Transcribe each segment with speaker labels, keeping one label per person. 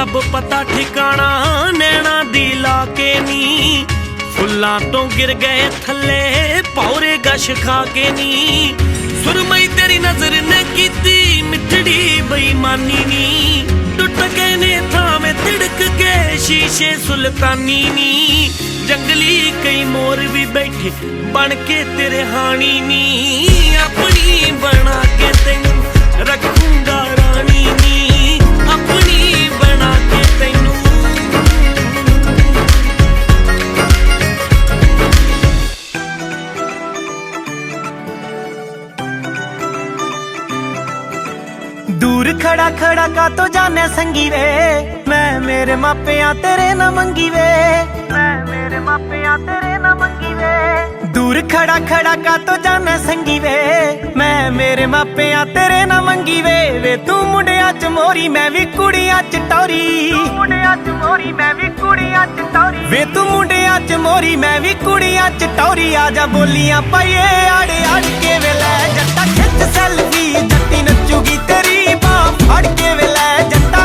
Speaker 1: ਰੱਬ ਪਤਾ ਠਿਕਾਣਾ ਨੈਣਾ ਦੀ ਲਾ ਕੇ ਨੀ ਫੁੱਲਾਂ ਤੋਂ ਗਿਰ ਗਏ ਥੱਲੇ ਭੌਰੇ ਗਸ਼ ਖਾ ਕੇ ਨੀ ਸੁਰਮਈ ਤੇਰੀ ਨਜ਼ਰ ਨੇ ਕੀਤੀ ਮਿੱਠੜੀ ਬੇਈਮਾਨੀ ਨੀ ਟੁੱਟ ਗਏ ਨੇ ਥਾਵੇਂ ਤਿੜਕ ਕੇ ਸ਼ੀਸ਼ੇ ਸੁਲਤਾਨੀ ਨੀ ਜੰਗਲੀ ਕਈ ਮੋਰ ਵੀ ਬੈਠੇ ਬਣ ਕੇ ਤੇਰੇ ਹਾਣੀ ਨੀ ਆਪਣੀ ਬਣਾ ਕੇ ਤੈਨੂੰ ਰੱਖੂੰਗਾ ਰਾਣੀ ਨੀ ਆਪਣੀ ਬਣਾ ਕੇ ਤੈਨੂੰ
Speaker 2: दूर खड़ा खड़ा का तो जाने संगी वे मैं मेरे मापियां तेरे ना मंगी वे मैं मेरे मापियां तेरे ना मंगी वे दूर खड़ा खड़ा का तो जाने संगी वे मैं मेरे मापियां तेरे ना मंगी वे तू मुंडिया च मोरी मैं भी कुड़ियां च टौरी मुंडिया च मोरी मैं भी कुड़ियां च टौरी वे तू मुंडिया च मोरी मैं भी कुड़ियां च टौरी आजा बोलियां पाइए आड़े आड़ के वे ले जट्टा खिच सेल्फी जट्टी नचूगी तेरी फड़ के वे ले जट्टा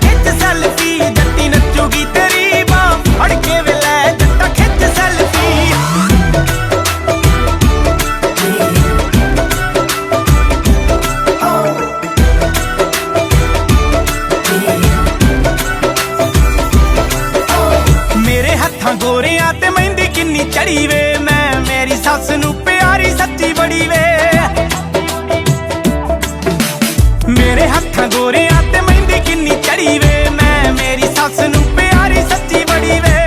Speaker 2: खिच सेल्फी जट्टी नचूगी तेरी फड़ के वे ले जट्टा खिच सेल्फी मेरे हत्थां गोरियां ते मेहंदी किन्नी चढ़ी वे मैं मेरी सस नू प्यारी सच्ची बड़ी वे मेरे हत्थां गोरियां ते मेहंदी किन्नी चढ़ी वे मैं मेरी सस नू प्यारी सच्ची बड़ी वे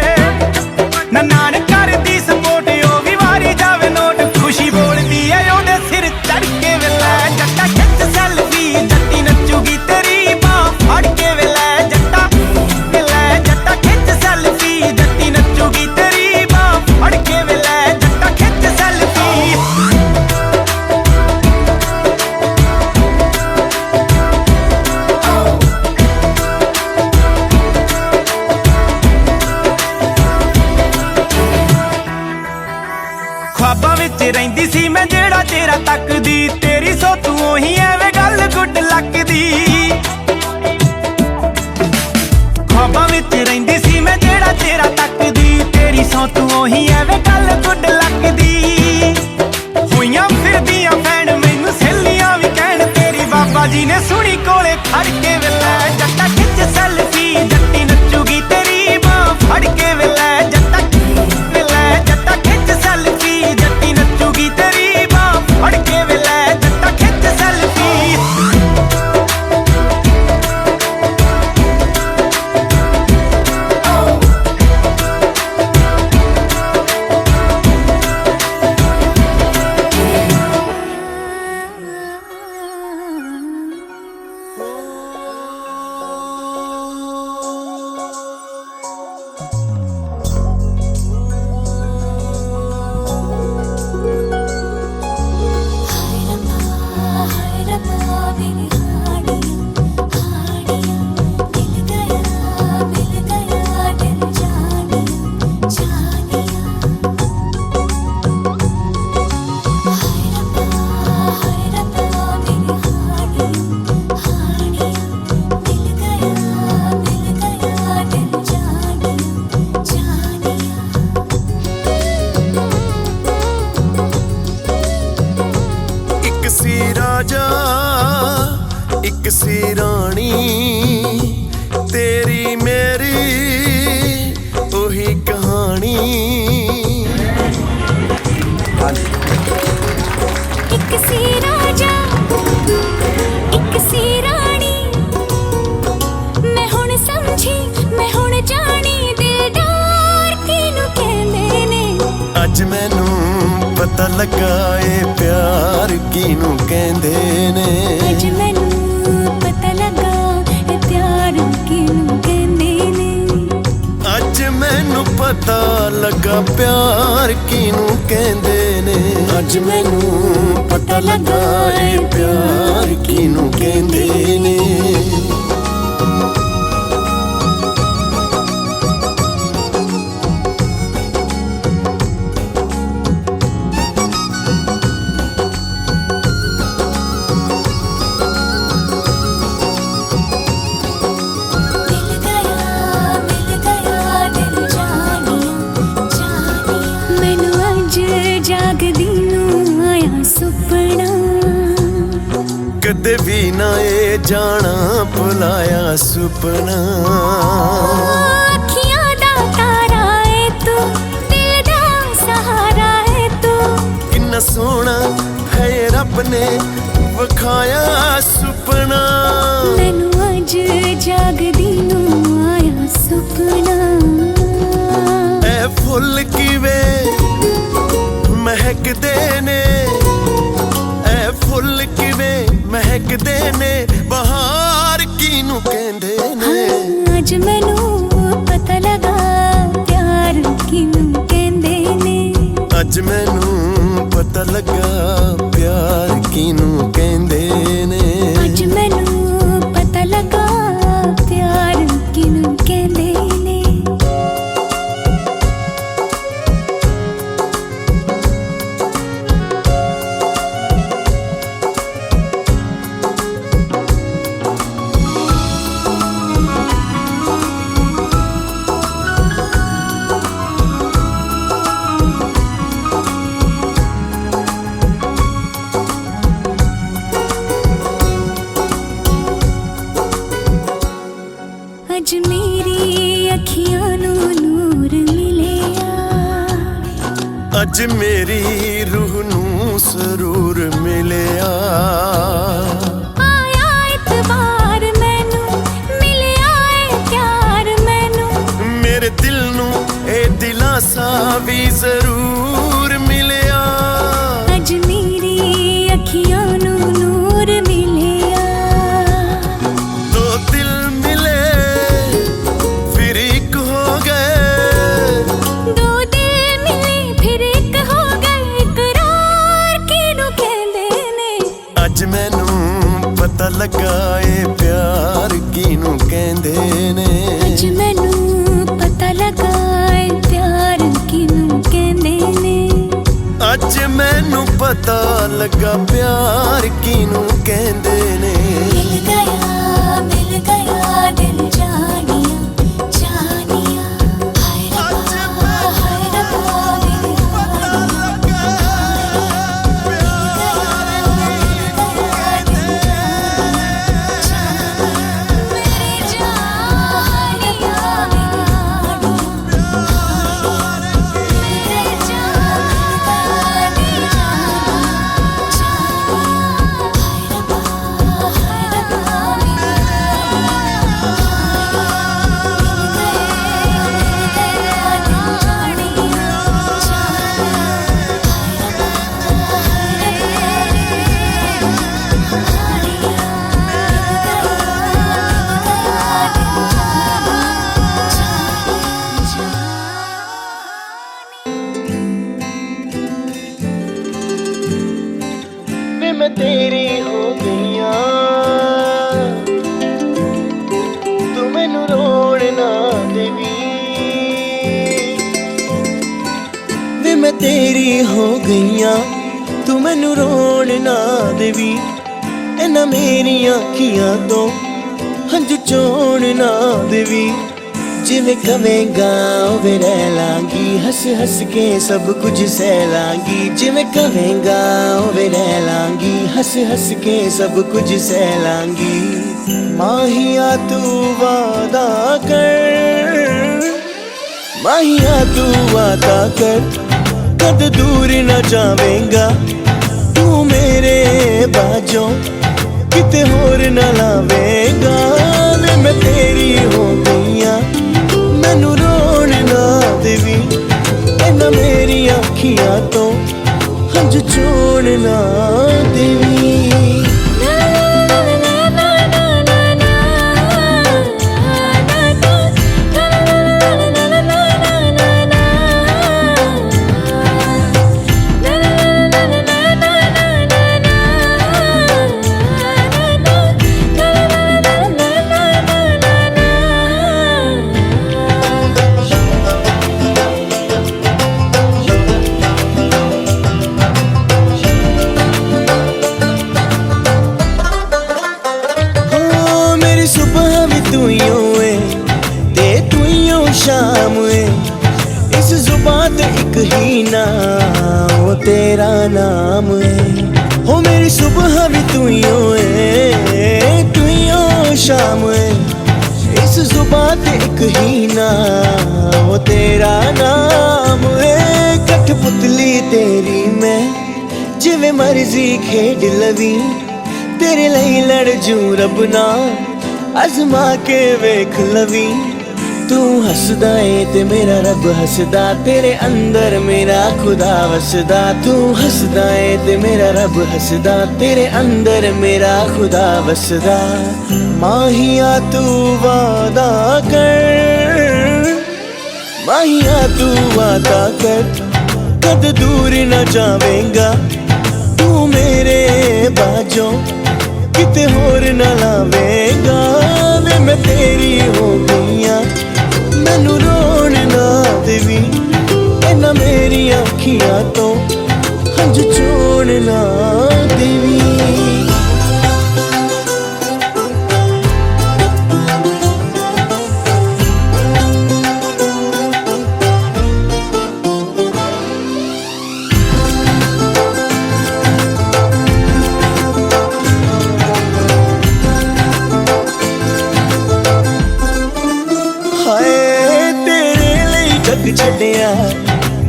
Speaker 2: नान कर दी सपोर्ट ओ भी वारी जावे नोट खुशी बोलदी है ओदे सिर चढ़ के वे ले जट्टा खिच सेल्फी जट्टी नचूगी तेरी बाह फड़ के वे ले जट्टा खिच सेल्फी जट्टी नचूगी तेरी बाह फड़ के वे ले जट्टा खिच सेल्फी ख्वाबां विच रहिंदी सी मैं जेड़ा तेरा तकदी तेरी सो तू ओही एवे गल गुड लगदी ख्वाबां विच रहिंदी सी मैं जेड़ा तेरा तकदी तेरी सो तू ओही एवे गल गुड लगदी होइयां फिरदियां फैन मैनू सहेलियां भी कहण तेरी बाबा जी ने सुनी कोले खड़ के वे ले जट्टा खिच सेल्फी जट्टी नचूगी तेरी बाह फड़ के वे ले जट्टा खिच सेल्फी जट्टी नचूगी तेरी बाह फड़ के वे ले जट्टा खिच सेल्फी
Speaker 3: एक सी रानी तेरी मेरी ओही कहानी
Speaker 4: एक सी राजा एक सी रानी मैं हुण समझी मैं हुण जानी दिलदार किनू कहंदे ने
Speaker 3: अज मैनू पता लगा ए प्यार किनू कहंदे ने
Speaker 4: अज मैनू पता लगा ए प्यार किनू कहंदे ने
Speaker 3: अज मैनू पता लगा प्यार किनू कहंदे ने अज मैनू पता लगा ए प्यार किनू कहंदे ने कदे भी ना ये जाना भुलाया सुपना।
Speaker 4: अखियां दा तारा है तू, दिल दा सहारा है तू।
Speaker 3: किन्ना सोहना है रब ने विखाया सुपना।
Speaker 4: मैनू अज जागदी नू आया सुपना।
Speaker 3: ए फुल किवें महकदे ने, ए फुल किवें महकदे ने, बहार किनू कहंदे ने।
Speaker 4: अज मैनू पता लगा प्यार किनू कहंदे ने।
Speaker 3: अज मैनू पता लगा प्यार किनू कहंदे ने।
Speaker 4: अज मैनू पता लगा प्यार किनू कहंदे ने। अज मेरी अखियां नू नूर मिलिया।
Speaker 3: अज मेरी रूह नू सरूर मिलिया।
Speaker 4: आया इतबार मैनू, मिलिया है प्यार मैनू।
Speaker 3: मेरे दिल नू ए दिलासा भी जरूर मिलिया।
Speaker 4: अज मेरी अखियां नू नूर मिलिया।
Speaker 3: दो दिल मिले फिर एक हो गए।
Speaker 4: दो दिल मिले फिर एक हो गए, इकरार किनू कहंदे ने।
Speaker 3: अज मैनू पता लगा ए प्यार किनू कहंदे ने।
Speaker 4: अज मैनू पता लगा ए प्यार किनू कहंदे ने।
Speaker 3: अज मैनू पता लगा प्यार किनू कहंदे ने।
Speaker 4: मिल गया दिल जानिया जानिया। हाय रब्बा हाय रब्बा मेरे
Speaker 2: मैं तेरी हो गईया, तू मैनू रोण ना देवी। वे मैं तेरी हो गईया, तू मैनू रोण ना देवी। इन्हां मेरियां अखियां तो हंझू चोण ना देवी। जिवें कवेंगा उवें रह लांगी, हंस हंस के सब कुछ सह लांगी। जिवें कवेंगा उवें रह लांगी, हंस हंस के सब कुछ सह लांगी। माहिया तू वादा कर, माहिया तू वादा कर, कद दूर न जावेंगा तू मेरे बाजों, किते होर न लावेंगा। वे मैं तेरी हो गईया, मैनू रोण ना देवी। इन्हां मेरी अखियां तो हंझ चोण ना देवी। शाम है इस जुबान ते एक ही नाम, वो तेरा नाम है।
Speaker 3: हो मेरी सुबह भी तू ही होए, तू ही हो शाम है। इस जुबान ते एक ही ना वो तेरा नाम है। कठपुतली तेरी मैं जिवें मर्जी खेड लवी, तेरे लिए लड़ जू रब ना अजमा के वेख लवी। तू हसदा है ते मेरा रब हसदा, तेरे अंदर मेरा खुदा वसदा। तू हसदा है ते मेरा रब हसदा, तेरे अंदर मेरा खुदा वसदा। माहिया तू वादा कर, माहिया तू वादा कर, कद दूर न जावेंगा तू मेरे बाजों, किते होर न लावेंगा। वे मैं तेरी हो गईया, मैनू रोन ना देवी, इन्हां मेरी अखियां तो हंझ चोण ना देवी। छड्डिया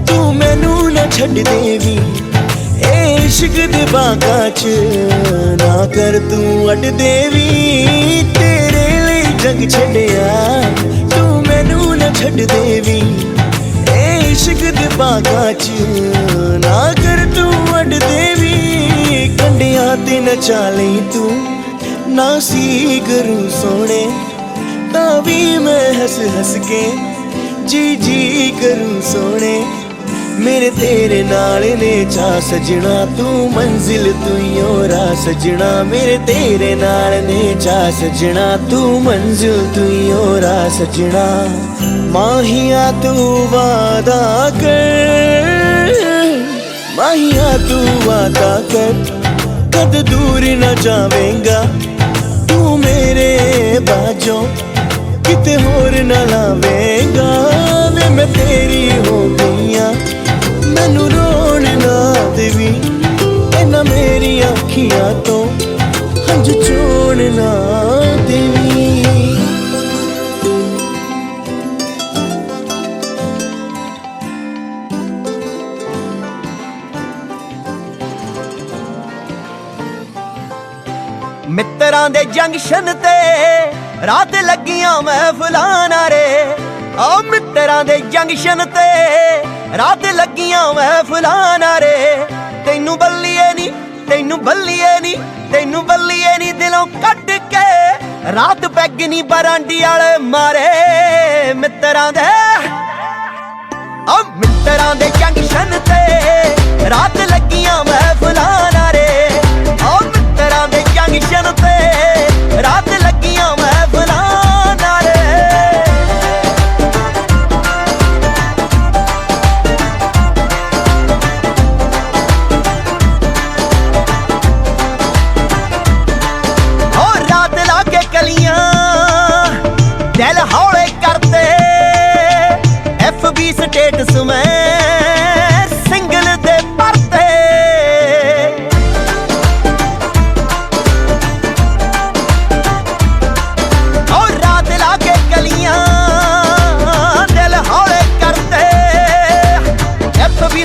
Speaker 3: तू मैनू ना छड्ड देवी, ए इश्क दे बागां च ना कर तू अड देवी। तेरे लिए जग छड्डिया तू मैनू ना छड्ड देवी, ए इश्क दे बागां च ना कर तू अड देवी। कंडियां ते नचा लई तू ना सी करूं सोने, तां भी मैं हस हस के जी जी करूं सोने। मेरे तेरे नाल ने चा सजना, तू मंजिल तू ही हो राह सजना। मेरे तेरे नाल ने चा सजना, तू मंजिल तू ही हो राह सजना। माहिया तू वादा कर, माहिया तू वादा कर, कद दूर न जावेंगा तू मेरे बाजों, किते होर न लावेंगा। वे मैं तेरी हो गईया, मैनू रोन ना देवी, इन्हां मेरी अखियां तो हंझ चोण ना देवी।
Speaker 2: मित्रां दे जंक्शन ते रात लगियां महफिलां नारे, आ मित्रां दे जंक्शन ते रात लगियां महफिलां नारे। तैनू बल्लिए नी, तैनू बल्लिए नी, तैनू बल्लिए नी दिलों कट के रात पैग नी बरांडी आले मारे। मित्रां दे आ मित्रां दे जंक्शन ते रात लगियां महफिलां नारे, आ मित्रां दे जंक्शन ते रात लगियां महफिलां नारे। और रात लाके कलियां दिल हौले करते, FB स्टेटस में सिंगल दे परते।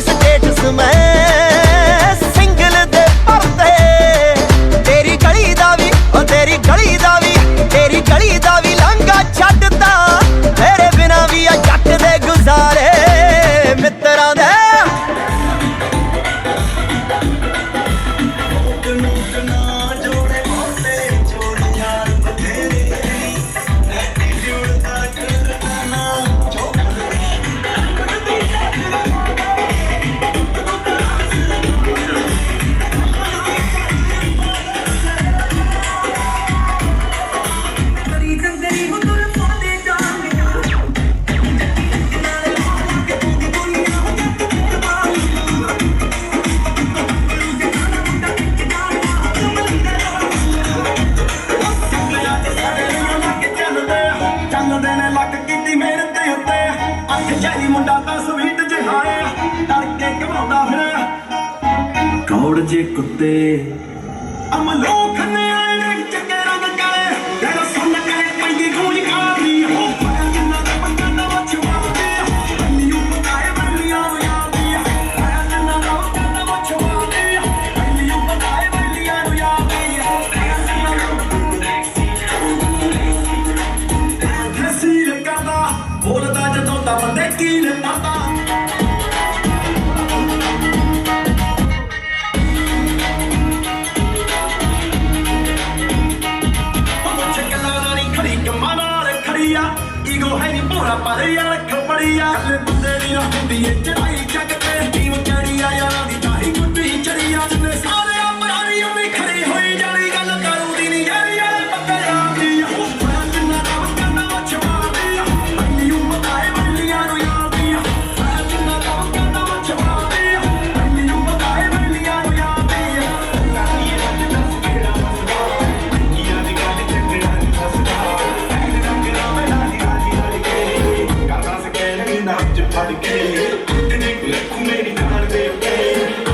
Speaker 2: स्टेटस में सिंगल दे परते, तेरी गली दा भी ओ तेरी गली दा भी, तेरी गली दा भी लांघा छड्डदा, तेरे बिना भी आ जट दे गुजारे। मित्रां दे
Speaker 3: ਦੌੜ ਜੇ ਕੁੱਤੇ ਅਮਲੋਕ ਨੇ ਆਏ ਚੱਕੇ ਰੰਗ ਕਾਲੇ ਤੇਰਾ ਸੁਣ ਕੇ ਪੈਂਦੀ ਗੂੰਜ ਕਾਲੀ ਹੋ ਪਾਇਆ ਜਿੰਨਾ ਦਾ ਬੰਦਾ ਨਾ ਵਛਵਾਉਂਦੇ ਮੈਨੂੰ ਪਤਾਏ ਬਲੀਆਂ ਨੂੰ ਯਾਦੀ ਪਾਇਆ ਜਿੰਨਾ ਦਾ ਬੰਦਾ ਨਾ ਵਛਵਾਉਂਦੇ ਮੈਨੂੰ ਪਤਾਏ ਬਲੀਆਂ ਨੂੰ ਯਾਦੀ ਪਾਇਆ ਜਿੰਨਾ ਦਾ ਹਸੀਰ ਕਰਦਾ ਬੋਲਦਾ ਜਦੋਂ ਤਾਂ ਬੰਦੇ ਕੀ ਨੇ ਪਤਾ ਈਗੋ ਹੈ ਨੀ ਭੋਰਾ ਪਰ ਯਾਰ ਖਬੜੀਆ ਕੱਲੇ ਬੰਦੇ ਦੀ ਨਾ ਹੁੰਦੀ ਏ ਚੜਾਈ ਜੱਗ ਤੇ ਟੀਮ ਚੜੀ ਆ ਯਾਰਾਂ ਦੀ ਚਾਹੀ ਗੁੱਡੀ ਚੜੀ ਆ ਜਿੰਨੇ ਸਾਰੇ ਆਪਰਾਰੀ ਉਵੇਂ ਖੜੀ ਹੋਈ ਜਾਣੀ ਗੱਲ ਕਰੂਦੀ ਨੀ ਯਾਰੀ ਯਾਰ ਪੱਕਾ ਜਾਂਦੀ ਆ ਹੋਇਆ ਜਿੰਨਾ ਦਾ ਕੰਨਾ ਵਛਵਾਦੀ ਆ ਮੈਨੂੰ ਪਤਾਏ ਬਲੀਆਂ ਨੂੰ ਯਾਦੀ ਆ ਹੋਇਆ ਜਿੰਨਾ ਦਾ ਕੰਨਾ ਵਛਵਾਦੀ ਆ ਮੈਨੂੰ ਪਤਾਏ ਬਲੀਆਂ ਨੂੰ ਯਾਦੀ ਆ ਕਾਹੀ ਇਹ ਦੱਸ ਕਿਹੜਾ ਮਸਲਾ ਕੀਆਂ ਦੀ ਗੱਲ ਚੱਕੜਾ ਨਹੀਂ ਫਸਦਾ ਫੜ ਕੇ ਕਿੰਨੇ ਕੁ ਮੇਰੀ ਜਾਨ ਦੇ ਉੱਤੇ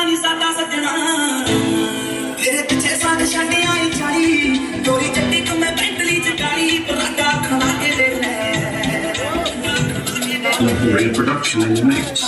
Speaker 5: ਨੀ ਸਾਡਾ ਸੱਜਣਾ ਤੇਰੇ ਪਿੱਛੇ ਸਾਡ ਛੱਡ ਆਈ ਚਾਲੀ ਗੋਰੀ ਚੱਟੀ ਤੂੰ ਮੈਂ ਬੈਂਟਲੀ ਚ ਕਾਲੀ ਪਰਾਗਾ ਖਵਾ ਕੇ ਦੇ ਲੈ
Speaker 6: Great production in the mix.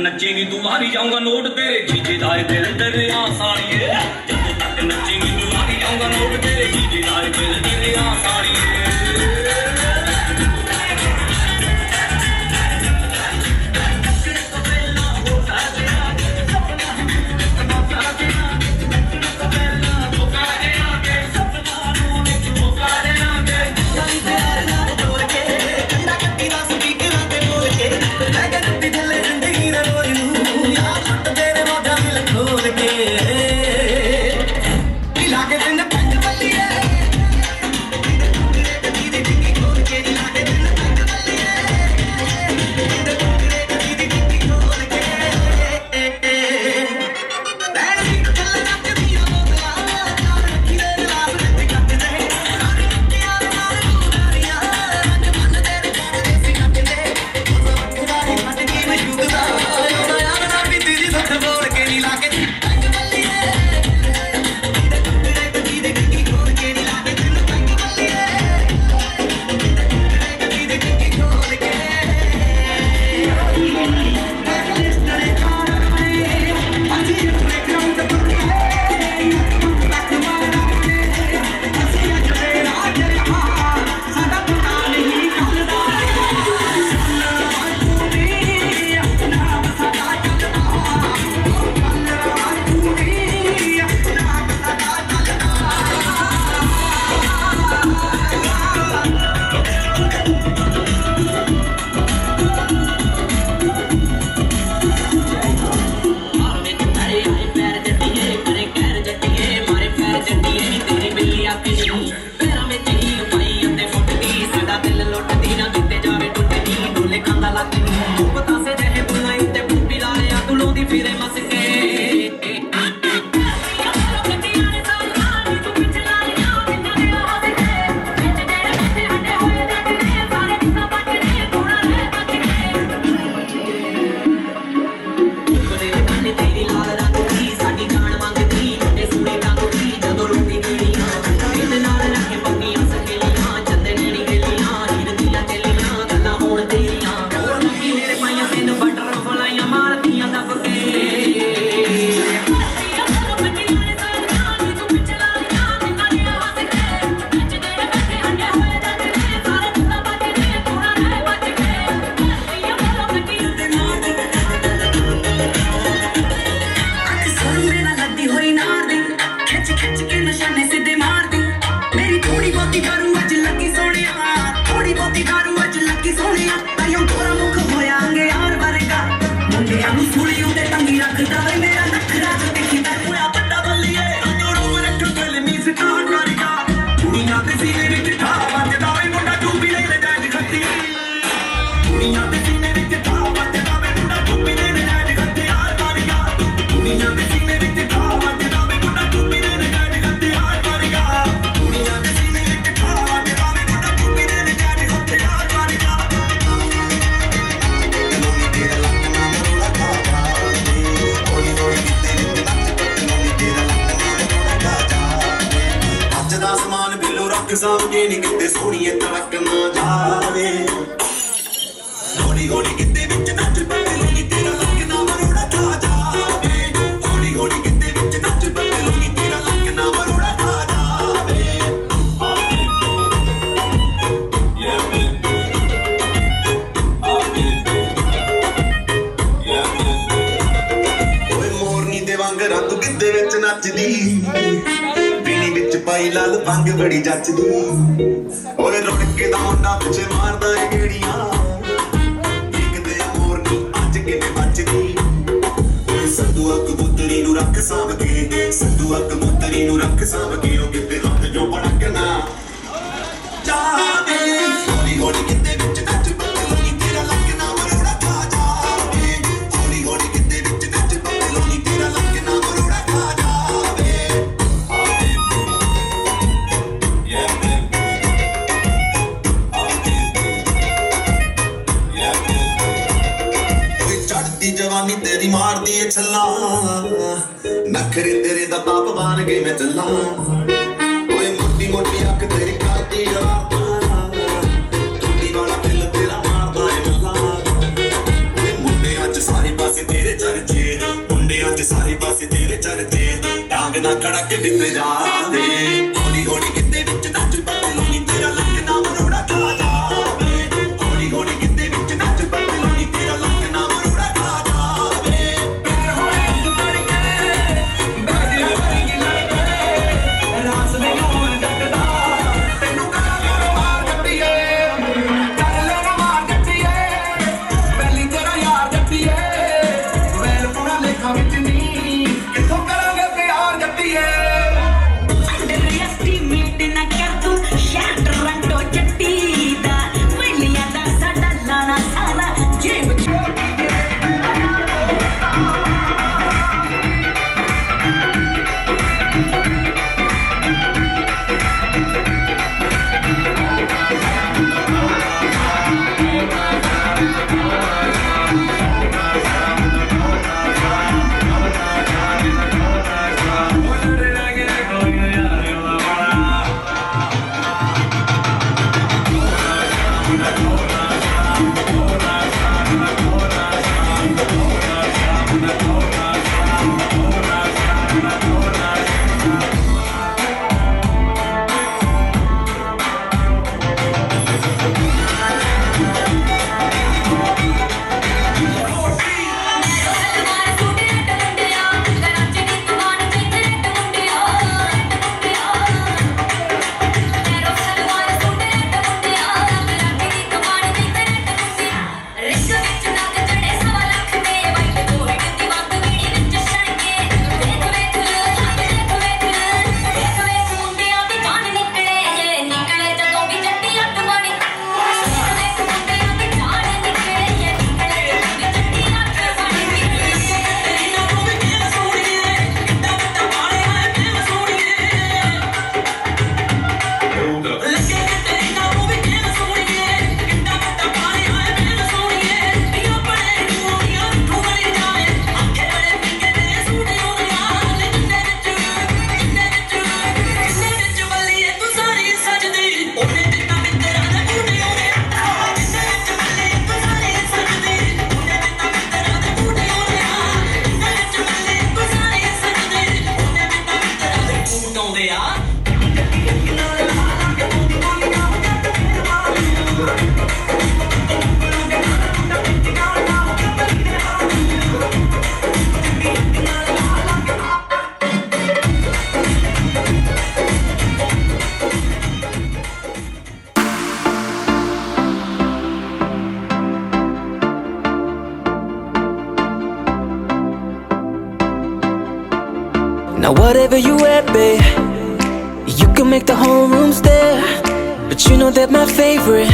Speaker 7: नचेगी तू मारी जाऊंगा नोट तेरे जीजे दाए दिल तेरे आ साड़िए जब तक नचेगी तू मारी जाऊंगा नोट तेरे जीजे दाए दिल तेरे आ साड़िए
Speaker 3: सामने नहीं किते सोनिए तड़क ना जावे हौली हौली किते विच नच पगलूनी तेरा लक ना मरोड़ा खा जावे हौली हौली किते विच नच पगलूनी तेरा लक ना मरोड़ा खा जावे ओए मोरनी दे वांग रंग किते विच नचदी पाई लाल भंग बड़ी जचदी ओए रुक के दा मुंडा पिछे मारदा ए गेड़ियां एक ते मोरनी अज किने बचदी ओए संदूआ कबूतरी नु रख साब के संदूआ कबूतरी नु रख साब के ओ किते हथ जो भड़कना जावे हौली हौली किते विच नच पगलूनी तेरा लक ना मरोड़ा खा जावे हौली हौली किते विच नच पगलूनी तेरा लक ना मरोड़ा खा जावे जवानी तेरी मार दिए छल्ला नखरे तेरे दा बाप बन गए मैं चला ओए मोटी मोटी अख तेरी काती टूटी वाला दिल तेरा मारदा है मल्ला ओए मुंडे अज सारे पासे
Speaker 5: ਨਾ ਕੜਕ ਦਿੱਤੇ ਜਾਵੇ ਹੌਲੀ ਹੌਲੀ ਕਿਤੇ ਵਿੱਚ ਨੱਚ ਪਤਲੂਨੀ ਤੇਰਾ ਲੱਕ ਨਾ ਮਰੋੜਾ ਖਾ ਜਾਵੇ ਹੌਲੀ ਹੌਲੀ ਕਿਤੇ ਵਿੱਚ ਨੱਚ ਪਤਲੂਨੀ ਤੇਰਾ ਲੱਕ ਨਾ ਮਰੋੜਾ ਖਾ ਜਾਵੇ ਪੈਰ ਹੋਏ ਉੱਤਰ ਕੇ ਬਾਜੀ ਵਰਗੀ ਲੜਕੇ ਰਾਸ ਦੇ ਨੂੰ ਜੱਟਦਾ ਤੈਨੂੰ ਕਰਾਂਗੇ ਮਾਰ ਜੱਟੀਏ ਚੱਲ ਲੈ ਨਾ ਮਾਰ ਜੱਟੀਏ ਪਹਿਲੀ ਤੇਰਾ ਯਾਰ ਜੱਟੀਏ ਵੈਲ ਪੁਣਾ ਲੇਖਾ ਵਿੱਚ ਨਹੀਂ ਕਿੱਥੋਂ ਕਰਾਂਗੇ ਪਿਆਰ ਜੱਟੀਏ
Speaker 4: Underestimate ਨਾ ਕਰ ਤੂੰ ਸ਼ਾਟ ਰੰਟੋ ਜੱਟੀ ਦਾ ਵੈਲੀਆਂ ਦਾ ਸਾਡਾ ਲਾਣਾ ਸਾਰਾ ਜੇਬ
Speaker 8: Now whatever you at, babe, you can make the whole room stare. But you know that my favorite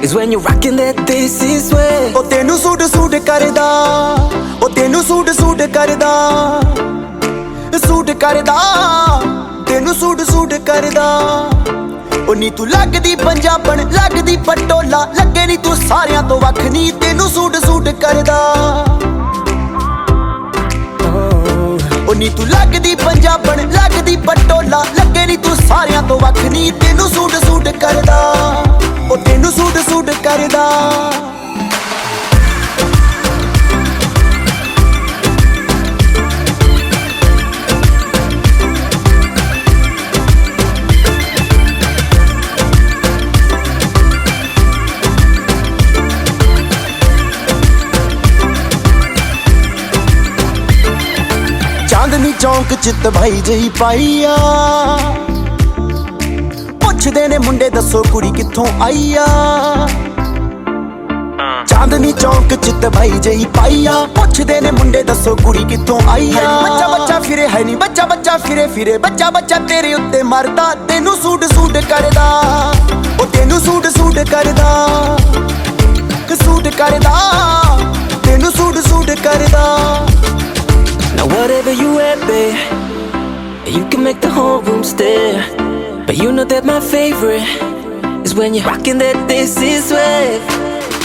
Speaker 8: is when you're rocking that this is way.
Speaker 3: ਉਹ ਤੈਨੂੰ ਸੂਟ ਸੂਟ ਕਰਦਾ ਉਹ ਤੈਨੂੰ ਸੂਟ ਸੂਟ ਕਰਦਾ ਸੂਟ ਕਰਦਾ ਤੈਨੂੰ suit suit ਕਰਦਾ ਉਹ ਨੀ ਤੂੰ ਲੱਗਦੀ ਪੰਜਾਬਣ ਲੱਗਦੀ ਪਟੋਲਾ ਲੱਗੇ ਨੀ ਤੂੰ ਸਾਰਿਆਂ ਤੋਂ ਵੱਖ ਨੀ ਤੈਨੂੰ ਸੂਟ ਸੂਟ ਕਰਦਾ ਉਹ ਨੀ ਤੂੰ ਲੱਗਦੀ ਪੰਜਾਬਣ ਲੱਗਦੀ ਪਟੋਲਾ ਲੱਗੇ ਨੀ ਤੂੰ ਸਾਰਿਆਂ ਤੋਂ ਵੱਖ ਨੀ ਤੈਨੂੰ ਸੂਟ ਸੂਟ ਕਰਦਾ ਉਹ ਤੈਨੂੰ ਸੂਟ ਸੂਟ ਕਰਦਾ ਚਾਂਦਨੀ ਚੌਂਕ ਚ ਤਬਾਈ ਜਹੀ ਪਾਈ ਆ ਪੁੱਛਦੇ ਨੇ ਮੁੰਡੇ ਦੱਸੋ ਕੁੜੀ ਕਿੱਥੋਂ ਆਈ ਆ ਚਾਂਦਨੀ ਚੌਂਕ ਚ ਤਬਾਈ ਜਹੀ ਪਾਈ ਆ ਪੁੱਛਦੇ ਨੇ ਮੁੰਡੇ ਦੱਸੋ ਕੁੜੀ ਕਿੱਥੋਂ ਆਈ ਆ ਬੱਚਾ ਬੱਚਾ ਫਿਰੇ ਹੈ ਨਹੀਂ ਬੱਚਾ ਬੱਚਾ ਫਿਰੇ ਫਿਰੇ ਬੱਚਾ ਬੱਚਾ ਤੇਰੇ ਉੱਤੇ ਮਰਦਾ ਤੈਨੂੰ ਸੂਟ ਸੂਟ ਕਰਦਾ ਉਹ ਤੈਨੂੰ ਸੂਟ ਸੂਟ ਕਰਦਾ ਸੂਟ ਕਰਦਾ ਤੈਨੂੰ ਸੂਟ ਸੂਟ ਕਰਦਾ
Speaker 8: Now whatever you at, babe, you can make the whole room stare. But you know that my favorite is when you're rocking that this is wave.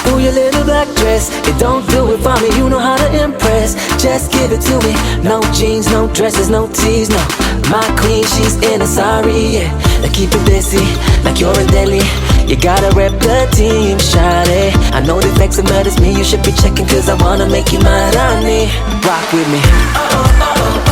Speaker 8: Ooh, your little black dress, it don't do it for me, you know how to impress. Just give it to me, no jeans, no dresses, no tees, no. My queen, she's in a sari, yeah. Now keep it busy, like you're in Delhi. You gotta rep the team, shawty. I know the vex and matters me, you should be checking, cause I wanna make you my Rani. Rock with me.